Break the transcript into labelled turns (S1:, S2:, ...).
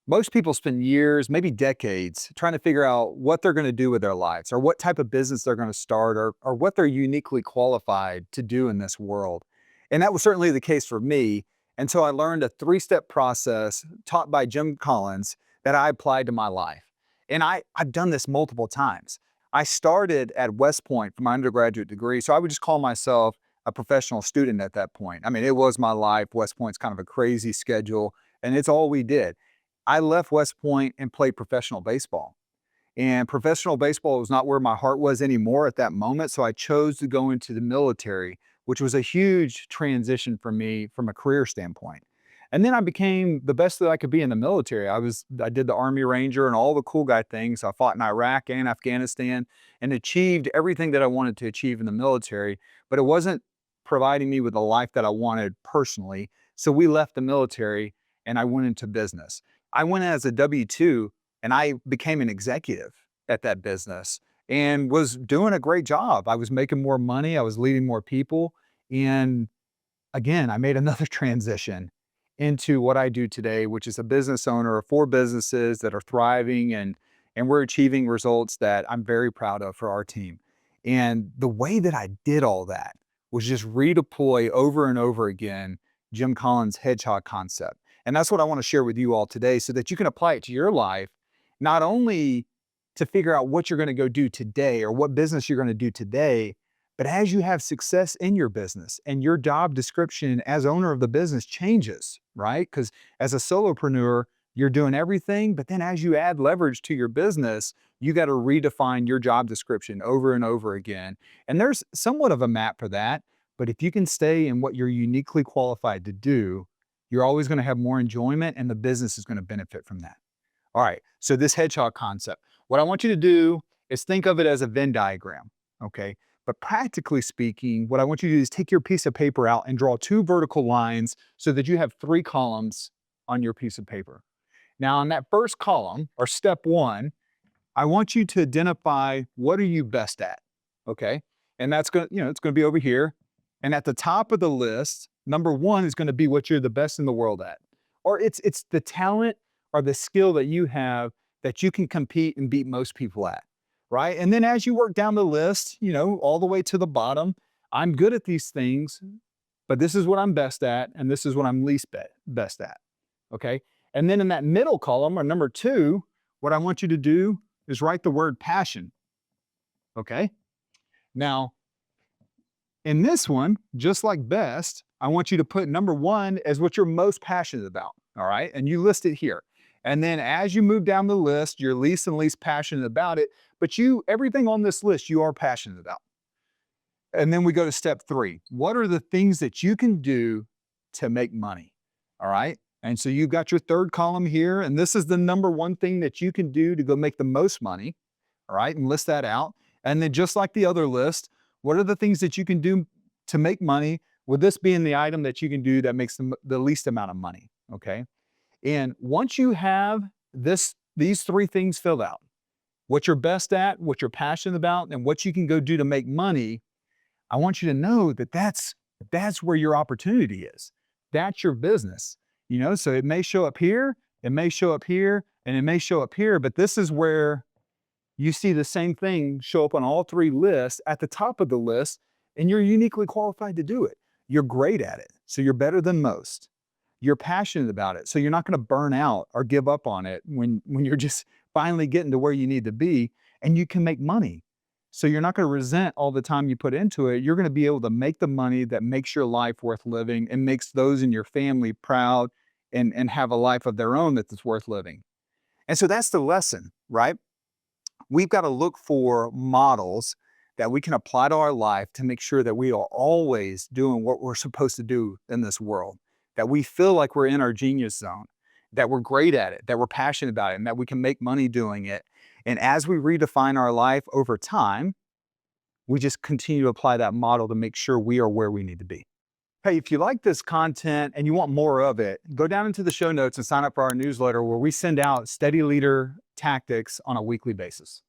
S1: Most people spend years, maybe decades, trying to figure out what they're going to do with their lives or what type of business they're going to start or what they're uniquely qualified to do in this world. And that was certainly the case for me. And so I learned a three-step process taught by Jim Collins that I applied to my life. And I've done this multiple times. I started at West Point for my undergraduate degree. So I would just call myself a professional student at that point. I mean, it was my life. West Point's kind of a crazy schedule, and it's all we did. I left West Point and played professional baseball. And professional baseball was not where my heart was anymore at that moment. So I chose to go into the military, which was a huge transition for me from a career standpoint. And then I became the best that I could be in the military. I did the Army Ranger and all the cool guy things. I fought in Iraq and Afghanistan and achieved everything that I wanted to achieve in the military, but it wasn't providing me with the life that I wanted personally. So we left the military and I went into business. I went as a W-2 and I became an executive at that business and was doing a great job. I was making more money, I was leading more people. And again, I made another transition into what I do today, which is a business owner of 4 businesses that are thriving and we're achieving results that I'm very proud of for our team. And the way that I did all that was just redeploy over and over again Jim Collins' hedgehog concept. And that's what I want to share with you all today so that you can apply it to your life, not only to figure out what you're going to go do today or what business you're going to do today, but as you have success in your business and your job description as owner of the business changes, right? Because as a solopreneur, you're doing everything, but then as you add leverage to your business, you got to redefine your job description over and over again. And there's somewhat of a map for that, but if you can stay in what you're uniquely qualified to do, you're always going to have more enjoyment and the business is going to benefit from that. All right, so this hedgehog concept, what I want you to do is think of it as a Venn diagram, okay? But practically speaking, what I want you to do is take your piece of paper out and draw 2 vertical lines so that you have 3 columns on your piece of paper. Now, on that first column, or step 1, I want you to identify what are you best at, okay? And that's gonna, it's gonna be over here. And at the top of the list, number 1 is gonna be what you're the best in the world at. Or it's the talent or the skill that you have that you can compete and beat most people at, right? And then as you work down the list, all the way to the bottom, I'm good at these things, but this is what I'm best at, and this is what I'm least best at, okay? And then in that middle column, or number 2, what I want you to do is write the word passion, okay? Now, in this one, just like best, I want you to put number 1 as what you're most passionate about, all right? And you list it here. And then as you move down the list, you're least and least passionate about it, but everything on this list you are passionate about. And then we go to step 3. What are the things that you can do to make money? All right. And so you've got your third column here, and this is the number 1 thing that you can do to go make the most money. All right. And list that out. And then just like the other list, what are the things that you can do to make money, with this being the item that you can do that makes the least amount of money? Okay. And once you have these 3 things filled out, what you're best at, what you're passionate about, and what you can go do to make money, I want you to know that that's where your opportunity is. That's your business. So it may show up here, it may show up here, and it may show up here, but this is where you see the same thing show up on all 3 lists at the top of the list, and you're uniquely qualified to do it. You're great at it, so you're better than most. You're passionate about it, so you're not gonna burn out or give up on it when you're just finally getting to where you need to be, and you can make money. So you're not gonna resent all the time you put into it. You're gonna be able to make the money that makes your life worth living and makes those in your family proud and have a life of their own that is worth living. And so that's the lesson, right? We've got to look for models that we can apply to our life to make sure that we are always doing what we're supposed to do in this world, that we feel like we're in our genius zone, that we're great at it, that we're passionate about it, and that we can make money doing it. And as we redefine our life over time, we just continue to apply that model to make sure we are where we need to be. Hey, if you like this content and you want more of it, go down into the show notes and sign up for our newsletter where we send out steady leader tactics on a weekly basis.